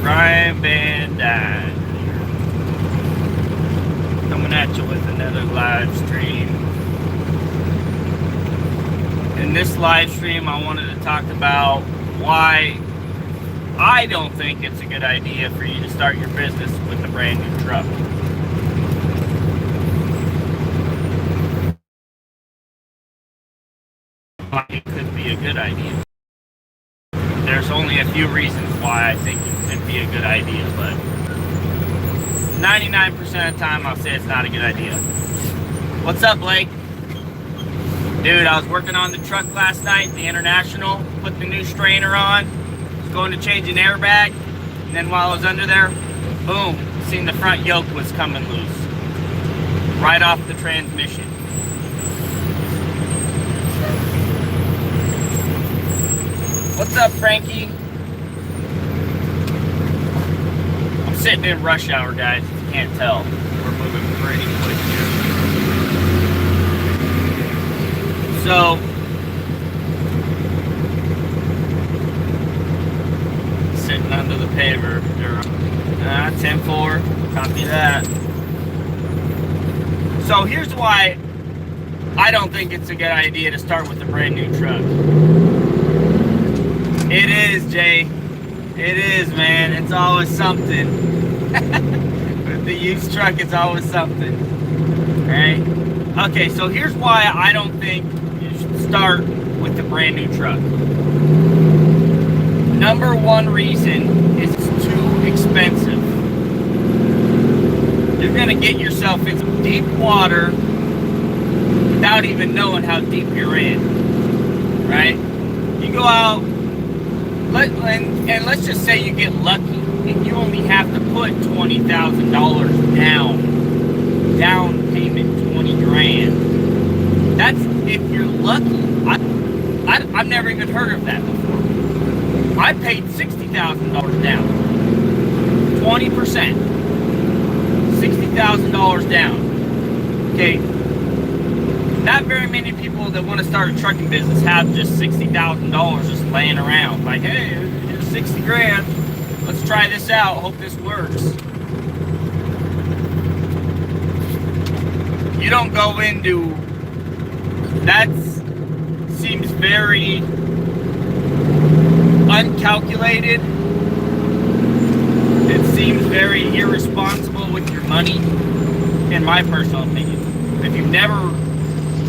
Brian VANDUYN coming at you with another live stream. In this live stream, I wanted to talk about why I don't think it's a good idea for you to start your business with a brand new truck. It could be a good idea. There's only a few reasons why I think it could be a good idea, but 99% of the time I'll say it's not a good idea. What's up, Blake? Dude, I was working on the truck last night, the International, put the new strainer on, was going to change an airbag, and then while I was under there, boom, seen the front yoke was coming loose. Right off the transmission. What's up, Frankie? I'm sitting in rush hour, guys, if you can't tell. We're moving pretty quick here. So, sitting under the paver. 10-4, copy that. So here's why I don't think it's a good idea to start with a brand new truck. It is, Jay. It is, man. It's always something. With the used truck, it's always something. Right? Okay, so here's why I don't think you should start with a brand new truck. Number one reason is it's too expensive. You're going to get yourself into deep water without even knowing how deep you're in. Right? You go out, and let's just say you get lucky and you only have to put $20,000 down payment, 20 grand. That's if you're lucky. I've never even heard of that before. I paid $60,000 down, 20%, $60,000 down. Okay, not very many people that want to start a trucking business have just $60,000 just laying around. Like, hey, here's 60 grand. Let's try this out. Hope this works. You don't go into... That seems very uncalculated. It seems very irresponsible with your money, in my personal opinion. If you've never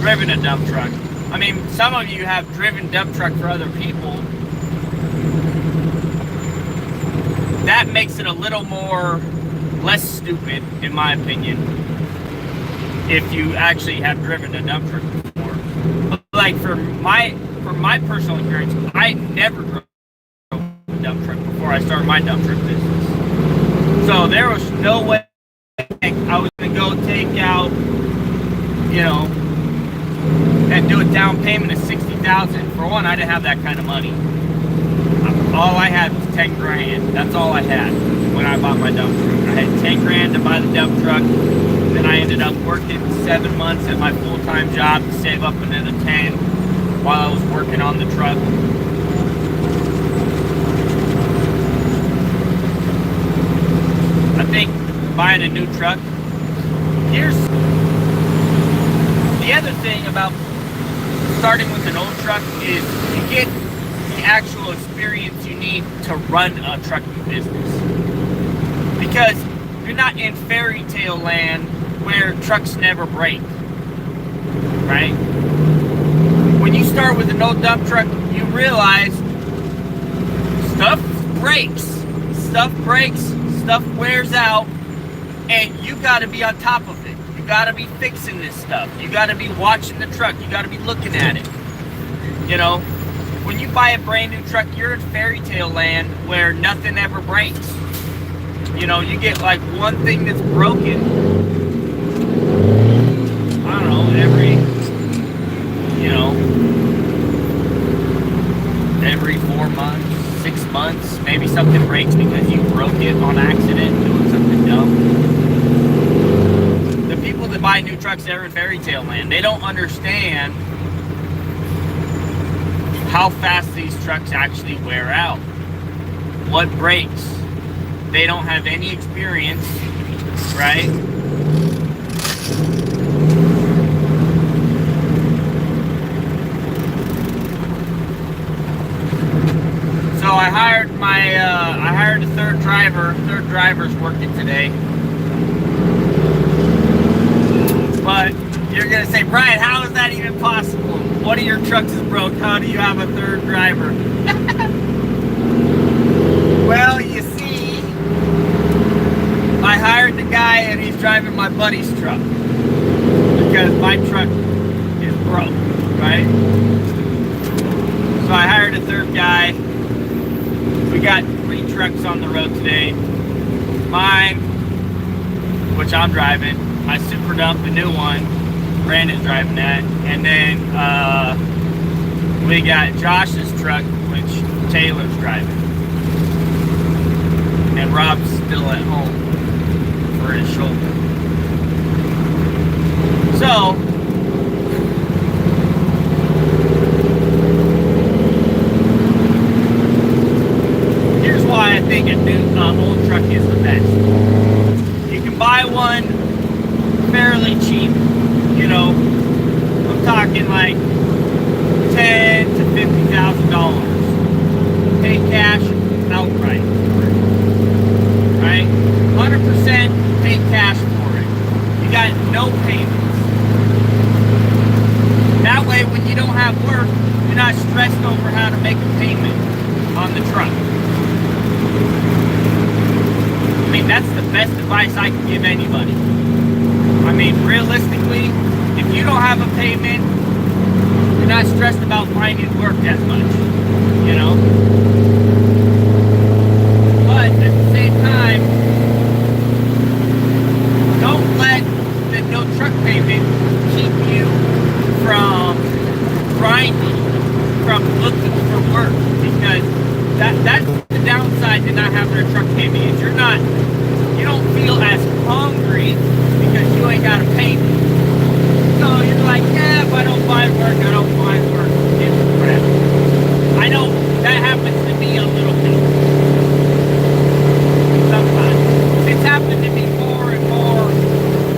driven a dump truck. I mean, some of you have driven dump truck for other people. That makes it a little more less stupid, in my opinion, if you actually have driven a dump truck before. But like for my personal experience, I never drove a dump truck before I started my dump truck business. So there was no way I was gonna go take out, you know, and do a down payment of $60,000. For one, I didn't have that kind of money. All I had was 10 grand. That's all I had when I bought my dump truck. I had 10 grand to buy the dump truck. Then I ended up working 7 months at my full-time job to save up another 10 while I was working on the truck. I think buying a new truck, here's the other thing about starting with an old truck is you get the actual experience you need to run a trucking business. Because you're not in fairy tale land where trucks never break. Right? When you start with an old dump truck, you realize stuff breaks. Stuff breaks, stuff wears out, and you gotta be on top of it. You gotta be fixing this stuff. You gotta be watching the truck. You gotta be looking at it. You know, when you buy a brand new truck, you're in fairy tale land where nothing ever breaks. You know, you get like one thing that's broken, I don't know, every 4 months, 6 months, maybe something breaks because you broke it on accident doing something dumb. The people that buy new trucks, they're in fairy tale land. They don't understand how fast these trucks actually wear out. What breaks? they don't have any experience, right? So I hired a third driver. Third driver's working today. But you're gonna say, Brian, how is that even possible? One of your trucks is broke. How do you have a third driver? Well, you see, I hired the guy and he's driving my buddy's truck because my truck is broke, right? So I hired a third guy. We got 3 trucks on the road today. Mine, which I'm driving, my Super Dump, the new one, Brandon's driving that, and then we got Josh's truck, which Taylor's driving. And Rob's still at home for his shoulder. So, here's why I think a new old truck is the best. You can buy one fairly cheap, you know. I'm talking like $10,000 to $50,000. Pay cash outright. Right? 100% pay cash for it. You got no payments. That way, when you don't have work, you're not stressed over how to make a payment on the truck. I mean, that's the best advice I can give anybody. I mean, realistically, if you don't have a payment, you're not stressed about finding work as much, you know? But at the same time, don't let the no truck payment keep you from grinding, from looking for work, because that's the downside to not having a truck payment. Is you don't feel as hungry because you ain't got a payment. So you're like, yeah, if I don't find work, I don't find work. It's crap. I know that happens to me a little bit. Sometimes. It's happened to me more and more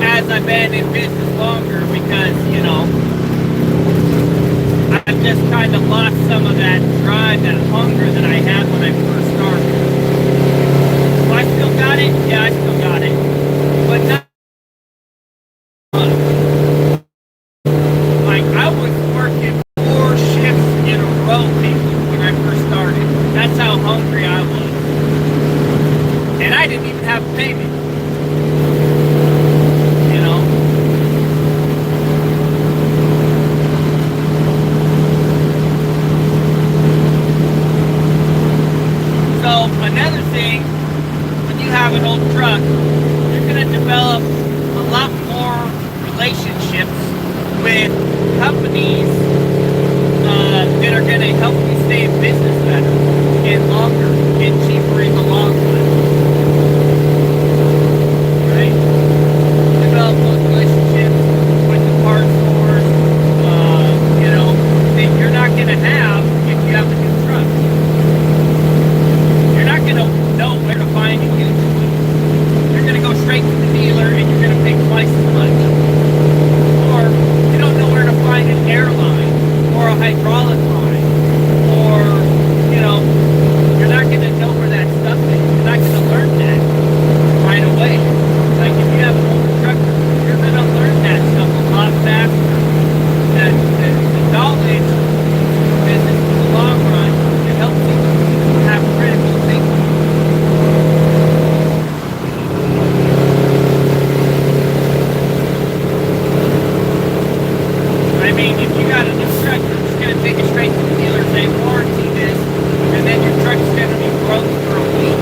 as I've been in business longer because, you know, I've just kind of lost some of that drive, that hunger that I had when I first started. Do I still got it? Yeah, I still got it. But not much. Like, I was working 4 shifts in a row maybe when I first started. That's how hungry I was. And I didn't even have payment. You know? So, another thing, when you have an old truck, you're going to develop a lot more relationships with companies that are going to help you stay in business better and longer and cheaper in the long run. Right? Develop those relationships with the parts stores, you know, that you're not going to have if you have a new truck. You're not going to know where to find a used one. You're going to go straight to the dealer and you're going to pay twice as much. Or you don't know where to find an airline or a hydraulic line. Or, you know, you're not going to know where that stuff is. You're not going to learn that right away. Like if you have an older truck, you're going to learn that stuff a lot faster. That the knowledge is in the long run, it helps you have critical thinking. I mean, if you got a new truck, you're just going to take it straight to the dealer, say, warranty this, and then your truck's going to be broke for a week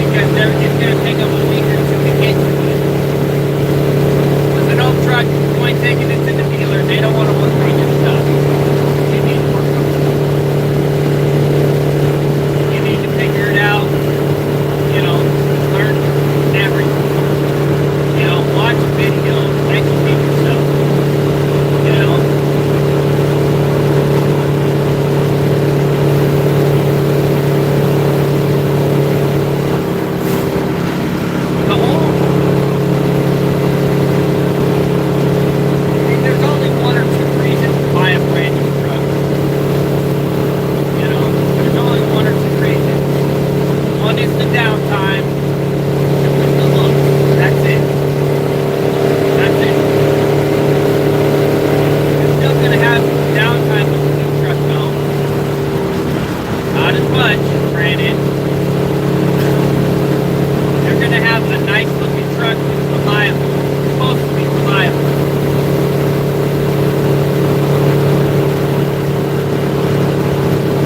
because it's going to take them a week or 2 to get to it. With an old truck, you ain't taking it to the dealer, they don't want to work on your stuff. You need to work on it. You need to figure it out, you know, learn everything. You know, watch videos, educate yourself. You know? the whole, I mean, there's only one or two reasons to buy a brand new truck. You know, there's only one or two reasons. One is the downtime, two is the looks. That's it. That's it. You're still gonna have downtime with the new truck though. Not as much, granted. You're gonna have a nice looking truck that's reliable. It's supposed to be reliable.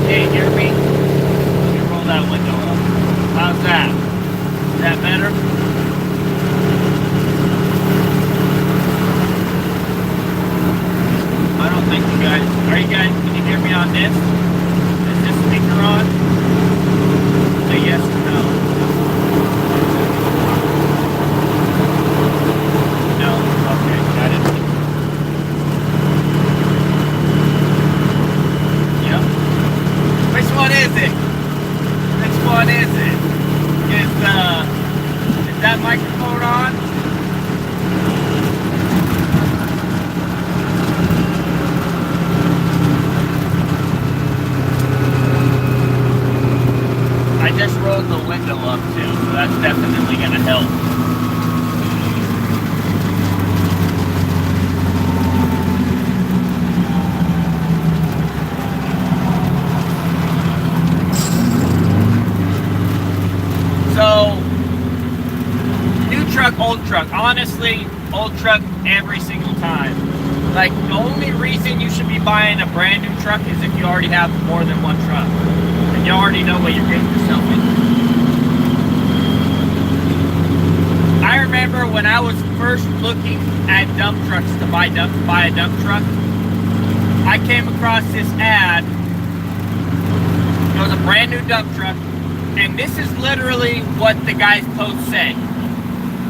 Can you hear me? Let me roll that window up. How's that? Is that better? I don't think you guys, can you hear me on this? Is this speaker on? Say yes or no. No? Okay, got it. Yep. Which one is it? Which one is it? Is that microphone on? I just rolled the window up too, so that's definitely going to help. So, new truck, old truck. Honestly, old truck every single time. Like, the only reason you should be buying a brand new truck is if you already have more than one truck. And you already know what you're getting yourself into. I remember when I was first looking at dump trucks to buy a dump truck, I came across this ad. It was a brand new dump truck, and this is literally what the guy's post say.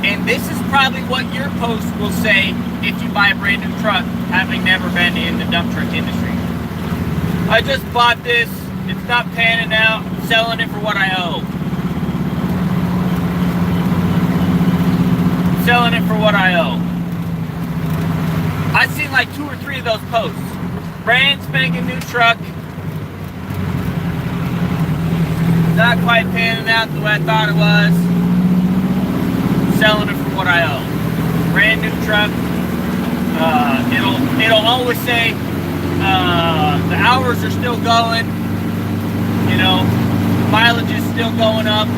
And this is probably what your post will say if you buy a brand new truck, having never been in the dump truck industry. I just bought this. It's not panning out. I'm selling it for what I owe. Selling it for what I owe. I've seen like 2 or 3 of those posts. Brand spanking new truck. Not quite panning out the way I thought it was. Selling it for what I owe. Brand new truck. It'll always say the hours are still going. You know, mileage is still going up.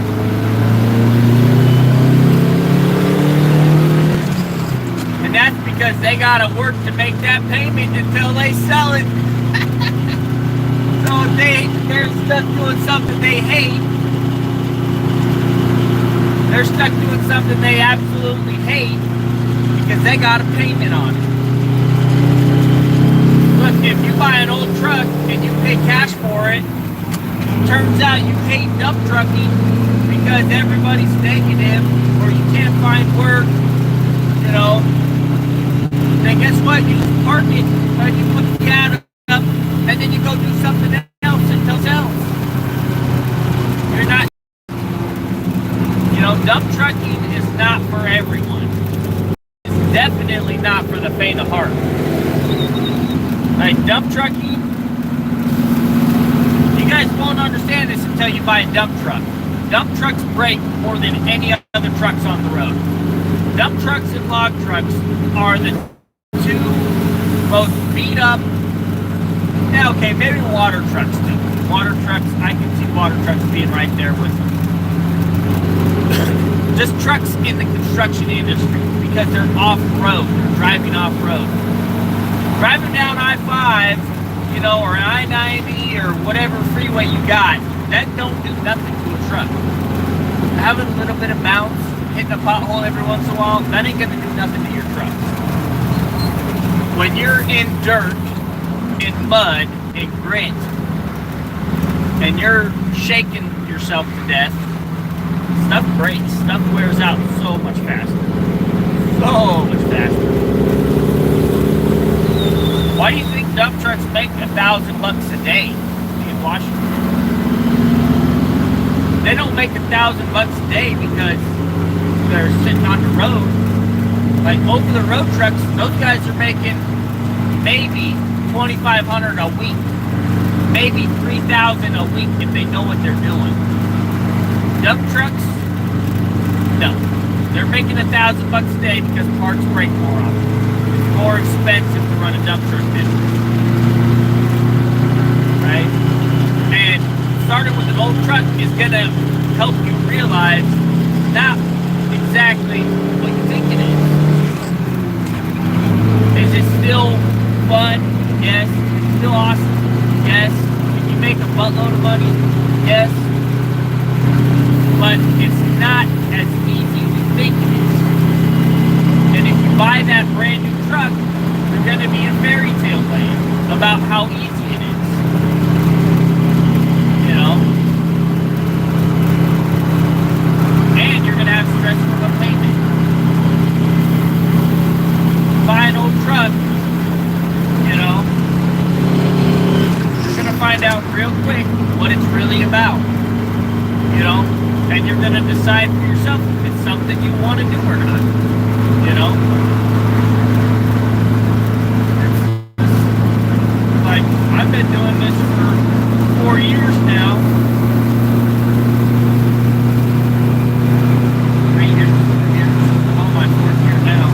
And that's because they gotta work to make that payment until they sell it. So if they're stuck doing something they hate, they're stuck doing something they absolutely hate because they got a payment on it. Look, if you buy an old truck and you pay cash for it, turns out you hate dump trucking because everybody's negative or you can't find work, you know, then guess what? You park it, or you put the ad up, and then you go do something else until else. You're not, you know, dump trucking is not for everyone. It's definitely not for the faint of heart. Like, dump trucking, you guys won't understand this until you buy a dump truck. Dump trucks break more than any other trucks on the road. Dump trucks and log trucks are the 2 most beat up. Yeah, okay, maybe water trucks too. Water trucks, I can see water trucks being right there with them. Just trucks in the construction industry because they're off-road. They're driving off-road. Driving down I-5, you know, or I-90 or whatever freeway you got, that don't do nothing to a truck. Having a little bit of bounce, hitting a pothole every once in a while, that ain't gonna do nothing to your truck. When you're in dirt, in mud, in grit, and you're shaking yourself to death, stuff breaks, stuff wears out so much faster. So much faster. Why do you think dump trucks make $1,000 a day in Washington? They don't make $1,000 a day because that are sitting on the road. Like over the road trucks, those guys are making maybe $2,500 a week, maybe $3,000 a week if they know what they're doing. Dump trucks, no, they're making $1,000 a day because parts break more often. It's more expensive to run a dump truck business, right? And starting with an old truck is gonna help you realize not exactly what you think it is. Is it still fun? Yes. Is it still awesome? Yes. Can you make a buttload of money? Yes. But it's not as easy as you think it is. And if you buy that brand new truck, you're going to be in fairy tale land about how easy it is. You know? And you're going to have stress from a payment. Buy an old truck, you know, you're going to find out real quick what it's really about, you know, and you're going to decide for yourself if it's something you want to do or not, you know. It's like, I've been doing this for 4 years now. 3 years, 4 years, oh, my 4th year now.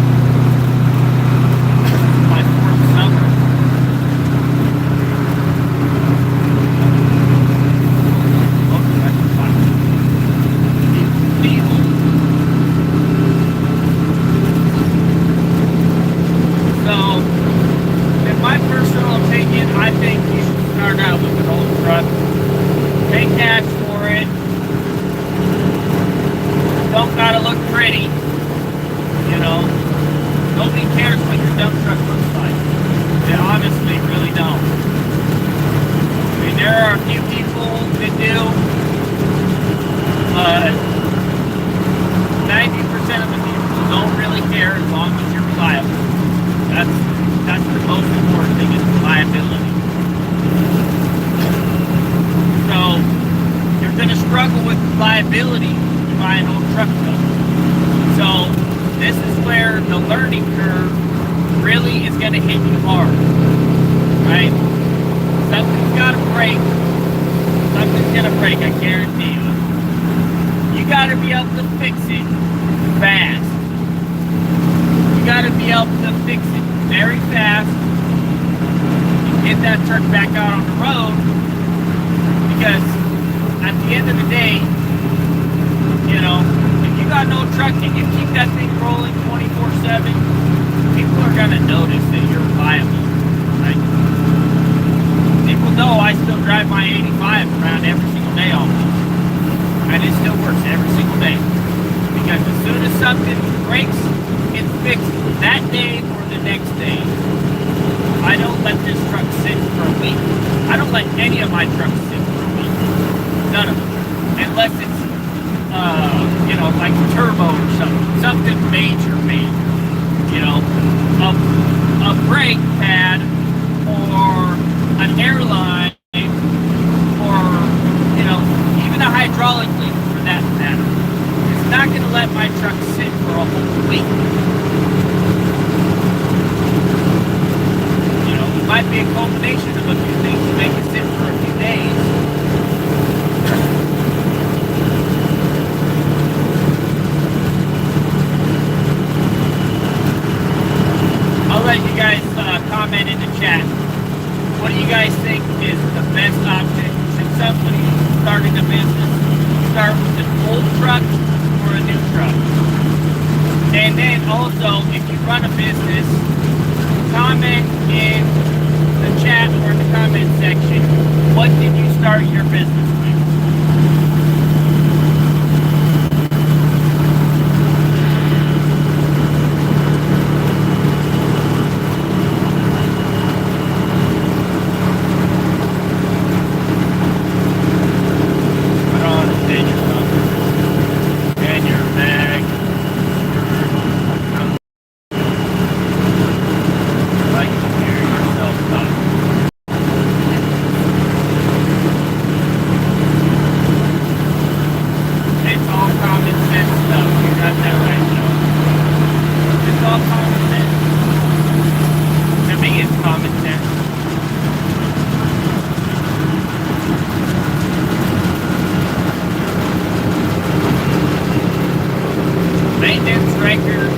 maintenance records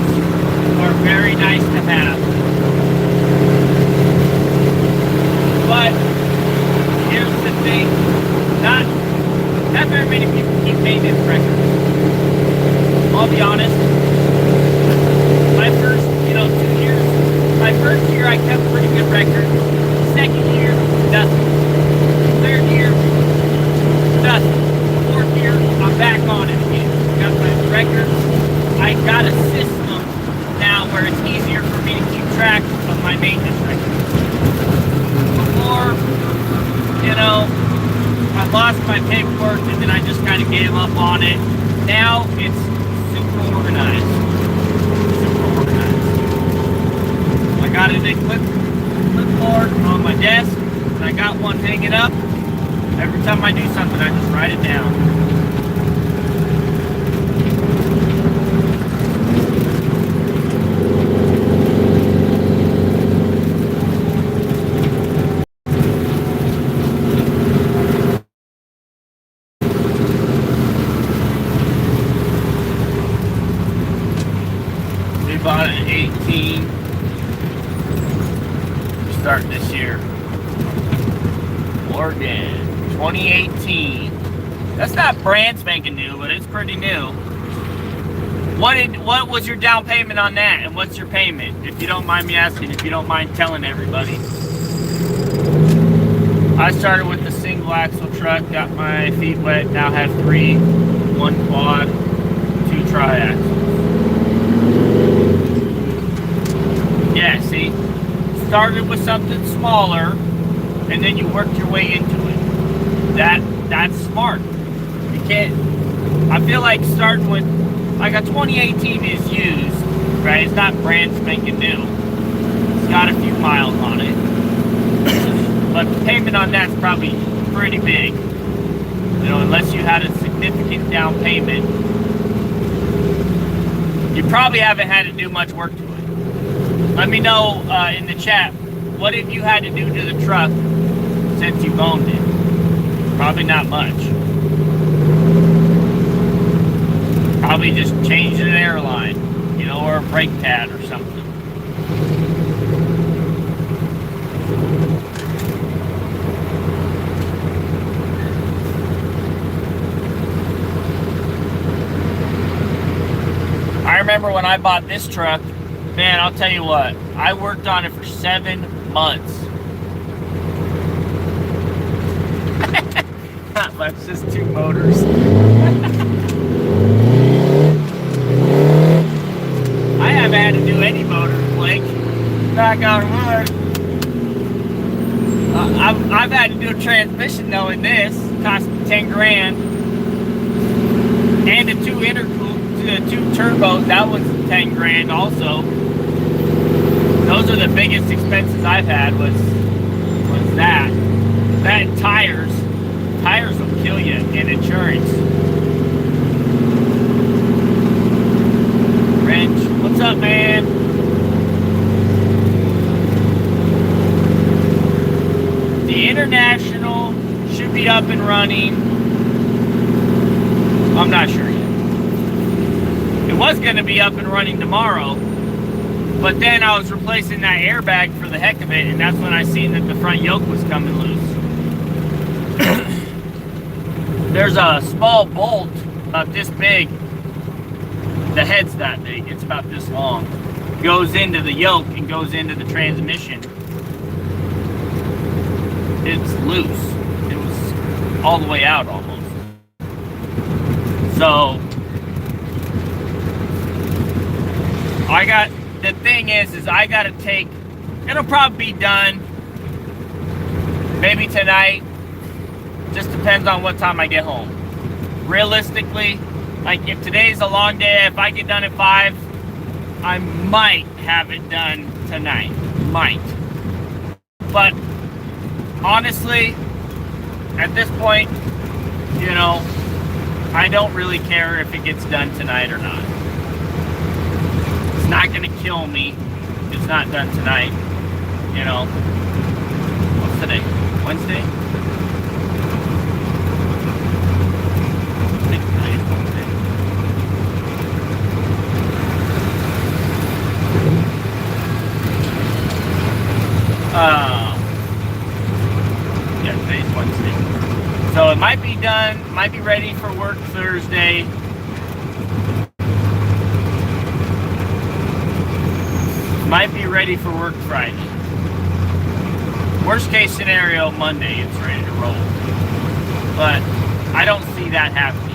are very nice to have. But here's the thing, not very many people keep maintenance records. I'll be honest. My first, 2 years, my first year I kept pretty good record. Second year, nothing. Third year, nothing. Fourth year, I'm back on it again. Got my records. I got a system now where it's easier for me to keep track of my maintenance records. Before, I lost my paperwork and then I just kind of gave up on it. Now it's super organized. I got it in clipboard on my desk, and I got one hanging up. Every time I do something, I just write it down. We bought an 18. Start this year. Oregon, 2018. That's not brand spanking new, but it's pretty new. What was your down payment on that, and what's your payment? If you don't mind me asking, if you don't mind telling everybody. I started with the single axle truck, got my feet wet, now have 3, 1 quad, 2 tri-axles. Yeah, see? Started with something smaller, and then you worked your way into it. That's smart. You can't. I feel like starting with like a 2018 is used, right? It's not brand spanking new. It's got a few miles on it, but the payment on that's probably pretty big. Unless you had a significant down payment, you probably haven't had to do much work to it. Let me know in the chat, what have you had to do to the truck since you've owned it? Probably not much. Probably just changed an airline, or a brake pad or something. I remember when I bought this truck, man, I'll tell you what, I worked on it for 7 months. Not much, just 2 motors. I haven't had to do any motors, Blake. Knock on wood. I've had to do a transmission though in this. Cost me 10 grand. And the 2 turbos, that was 10 grand also. Those are the biggest expenses I've had was that. That and tires. Tires will kill you, and insurance. Wrench, what's up, man? The International should be up and running. I'm not sure yet. It was going to be up and running tomorrow, but then I was replacing that airbag for the heck of it, and that's when I seen that the front yoke was coming loose. There's a small bolt about this big. The head's that big. It's about this long. Goes into the yoke and goes into the transmission. It's loose. It was all the way out almost. So the thing is I got to take, it'll probably be done maybe tonight. Just depends on what time I get home. Realistically, like if today's a long day, if I get done at 5, I might have it done tonight. Might. But honestly, at this point, I don't really care if it gets done tonight or not. It's not going to kill me if it's not done tonight. What's today? Wednesday? done, might be ready for work Thursday. Might be ready for work Friday. Worst case scenario, Monday it's ready to roll. But I don't see that happening.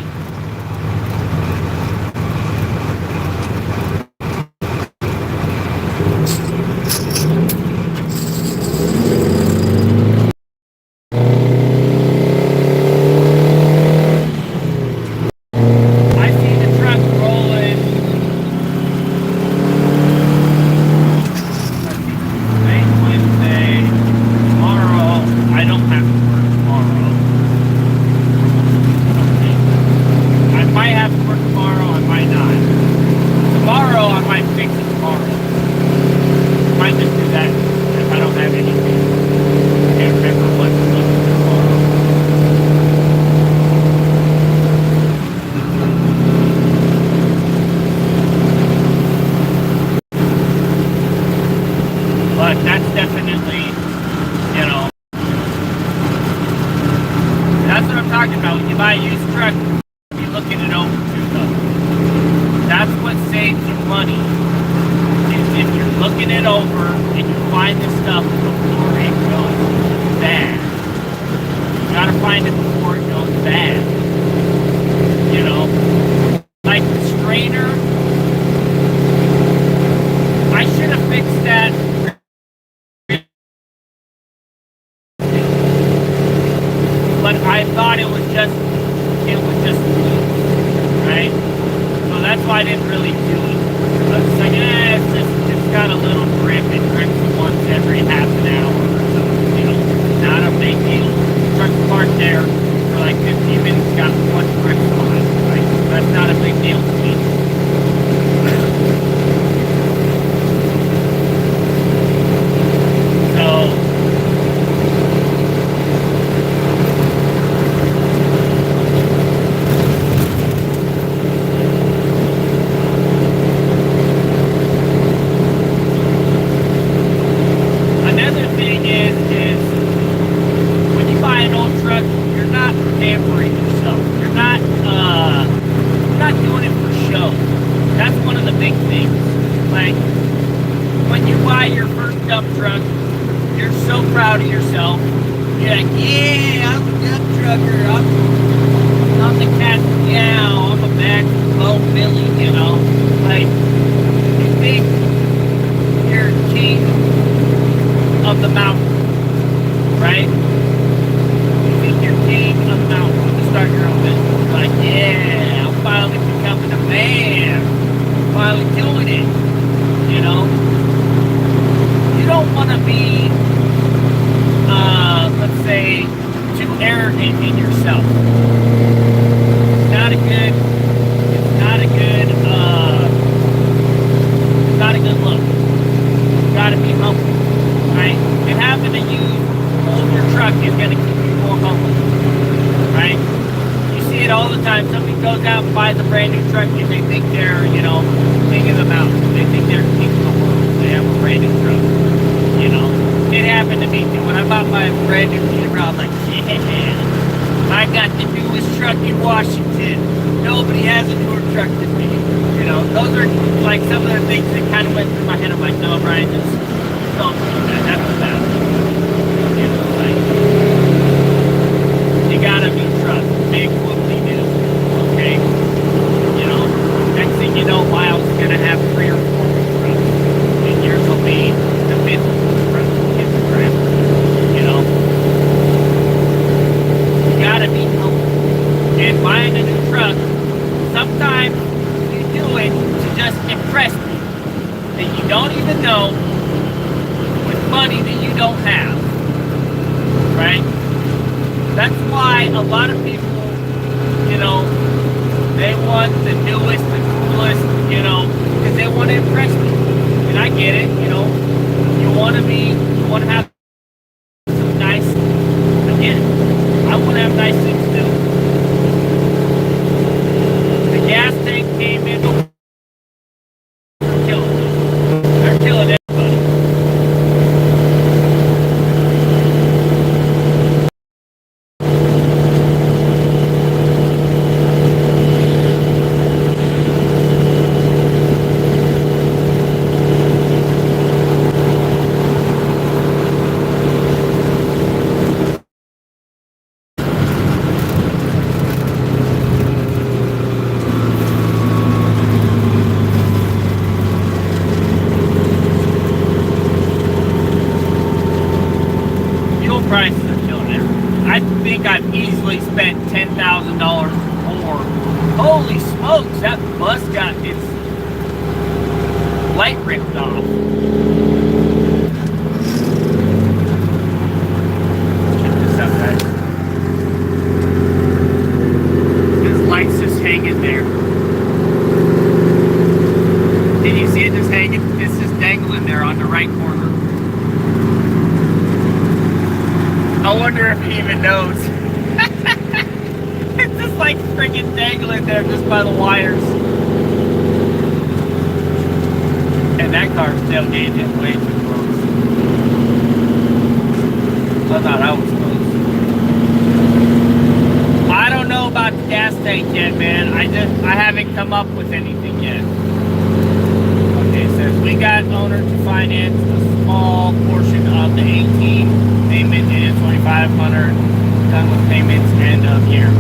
$10,000 more. Holy smokes, that bus got its light ripped off. Check this out, guys. His light's just hanging there. Can you see it just hanging? It's just dangling there on the right corner. I wonder if he even knows. It's just like freaking dangling there just by the wires. And that car's tailgating him way too close. I thought I was close. I don't know about the gas tank yet, man. I haven't come up with anything yet. Okay, it says we got owner to finance a small portion of the 18 payment and 2,500 done with payments end of year.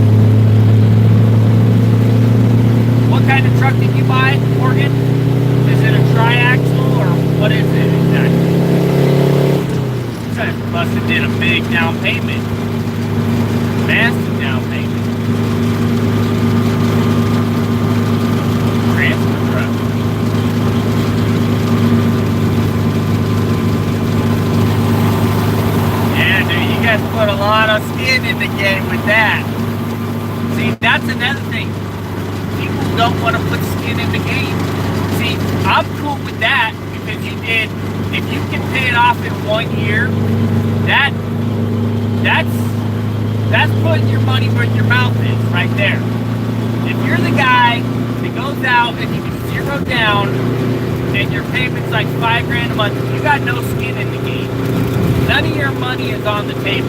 What kind of truck did you buy, Morgan? Is it a tri-axle or what is it exactly? You must have did a big down payment. Massive down payment. Transfer truck. Yeah, dude, you guys put a lot of skin in the game with that. See, that's another thing. People don't want to put skin in the game. See, I'm cool with that because if you can pay it off in 1 year, that's putting your money where your mouth is right there. If you're the guy that goes out and you can zero down and your payment's like $5,000 a month, you got no skin in the game. None of your money is on the table.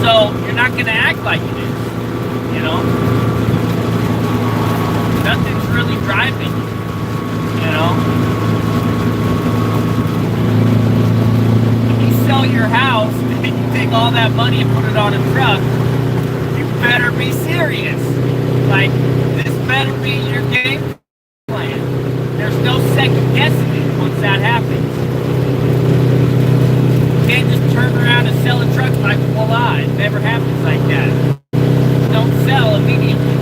So you're not going to act like it is, you know? Nothing's really driving you, you know? If you sell your house and you take all that money and put it on a truck, you better be serious. Like, this better be your game plan. There's no second guessing it once that happens. You can't just turn around and sell a truck like, voila, it never happens like that. Don't sell immediately,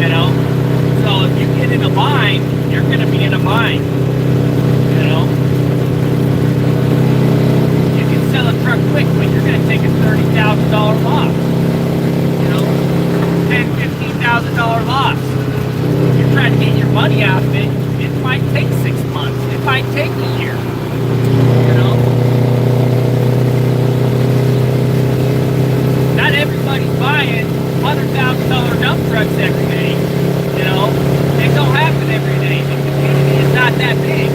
you know? So if you get in a bind, you're going to be in a bind, you know? You can sell a truck quick, but you're going to take a $30,000 loss, you know? $10,000, $15,000 loss. If you're trying to get your money out of it, it might take 6 months. It might take a year, you know? Not everybody's buying $100,000 dump trucks every day. You know, it don't happen every day. The community is not that big.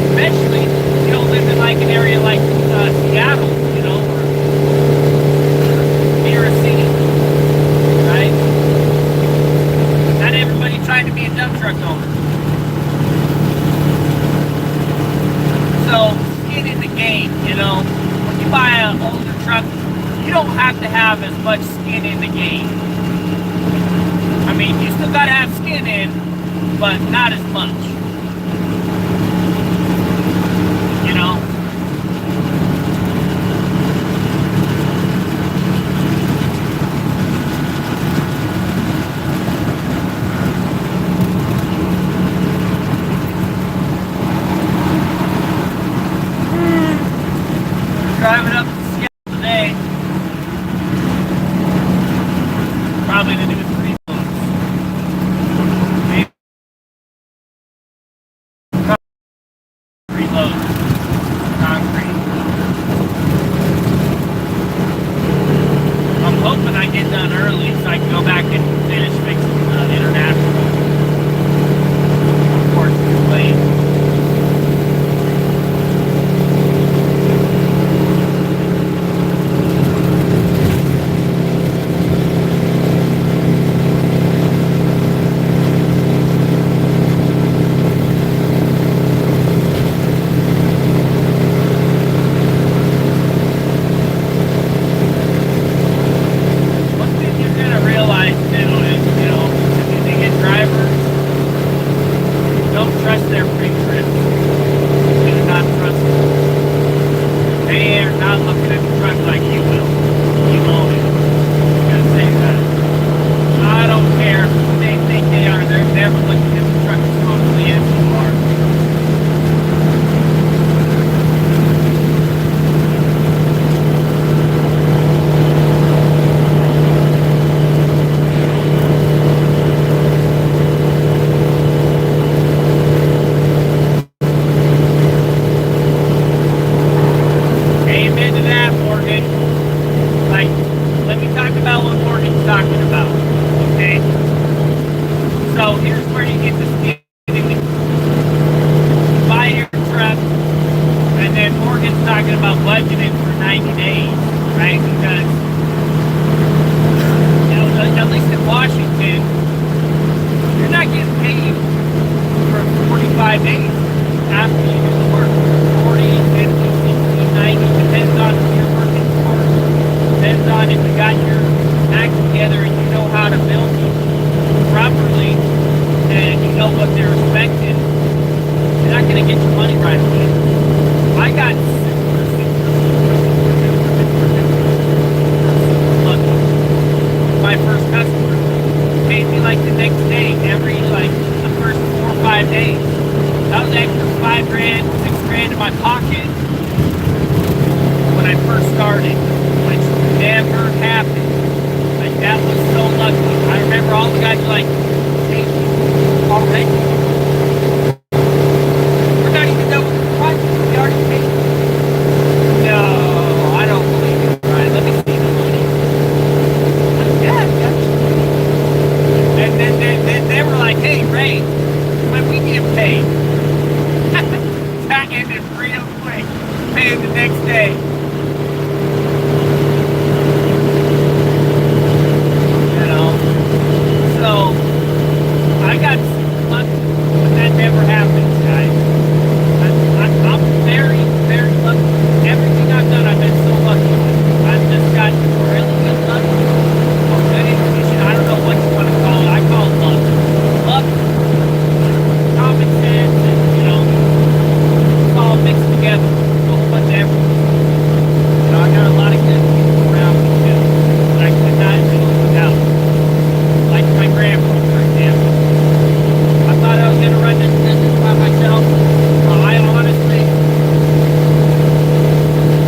Especially, you don't live in like an area like Seattle, you know, or near a city, right? Not everybody trying to be a dump truck owner. So, get in the game, you know. When you buy an older truck, you don't have to have as much skin in the game. I mean, you still gotta have skin in, but not as much. You know? Driving up to Seattle today. Probably to do So here's where you get the stealing. Buy your truck, and then Morgan's talking about budgeting for 90 days, right? Because, you know, at least in Washington, you're not getting paid for 45 days after you do the work. 40, 50, 60, 90, depends on who you're working for. Depends on if you got your act together and you know how to bill people properly and you know what they're expecting. You're not going to get your money right away. I got super lucky. My first customer paid me like the next day, every like the first 4 or 5 days. That was extra $5 grand, $6 grand in my pocket when I first started, which never happened. Like that was so lucky. I remember all the guys were like, hey, already? We're not even done with the project. We already paid. No, I don't believe it. Right, let me see the money. Yeah. And then they were like, hey, Ray, when we get paid. That ended real quick. Paid the next day. You know? So, I got lucky, but that never happens, guys. I'm very, very lucky. Everything I've done, I've been so lucky. I've just got really good luck. Or good intuition. I don't know what you want to call it. I call it luck. Luck, common sense, and, you know, it's all mixed together. A whole bunch of everything. You know, I got a lot of good people around me, too. That I could not do without. Like my grandpa, for example. I thought I was going to run this business by myself. Well, I honestly,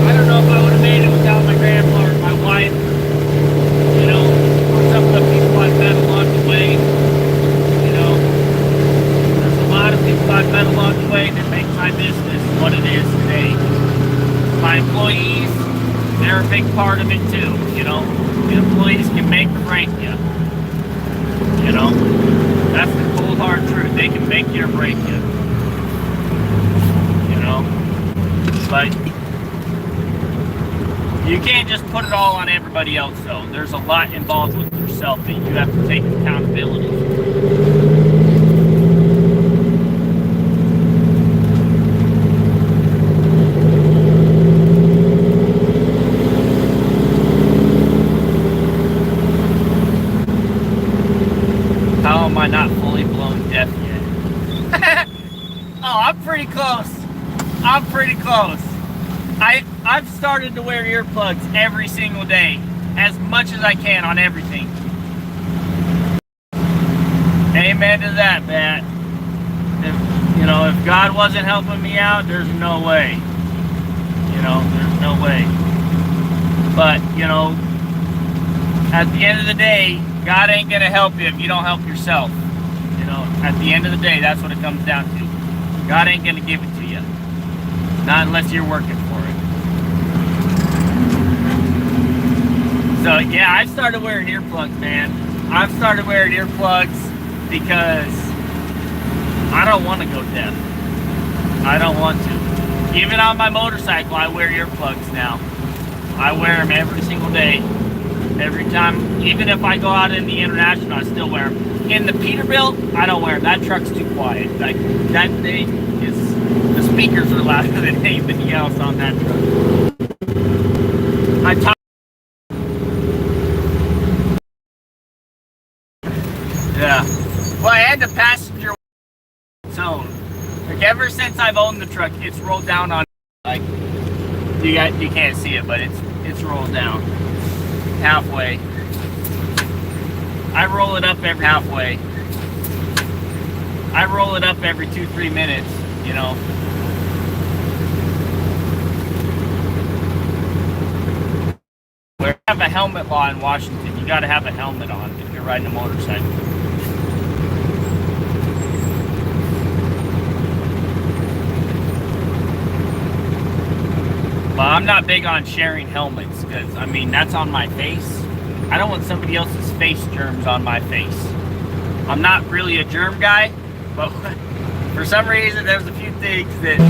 I don't know if I would have made it without my grandpa or my wife. You know, or some of the people I've met along the way. You know, there's a lot of people I've met along the way that make my business what it is today. My employees, they're a big part of it too. You know, the employees can make or break you. You know, that's the cold hard truth. They can make you or break you. You know, but you can't just put it all on everybody else though. There's a lot involved with yourself that you have to take accountability. How am I not fully blown deaf yet? Oh, I'm pretty close. I'm pretty close. I've started to wear earplugs every single day, as much as I can on everything. Amen to that, Matt. If, you know, if God wasn't helping me out, there's no way. You know, there's no way. But, you know, at the end of the day, God ain't gonna help you if you don't help yourself. You know, at the end of the day, that's what it comes down to. God ain't gonna give it to you. Not unless you're working for it. So yeah, I've started wearing earplugs, man. I've started wearing earplugs because I don't want to go deaf. I don't want to. Even on my motorcycle, I wear earplugs now. I wear them every single day. Every time, even if I go out in the international, I still wear them. In the Peterbilt, I don't wear them. That truck's too quiet. Like, that thing is, the speakers are louder than anything else on that truck. I talk. Yeah. Well, I had the passenger zone. Like, ever since I've owned the truck, it's rolled down on, like, you can't see it, but it's rolled down. Halfway. I roll it up every halfway. I roll it up every 2-3 minutes, you know. We have a helmet law in Washington. You gotta have a helmet on if you're riding a motorcycle. But I'm not big on sharing helmets because, I mean, that's on my face. I don't want somebody else's face germs on my face. I'm not really a germ guy, but for some reason there's a few things that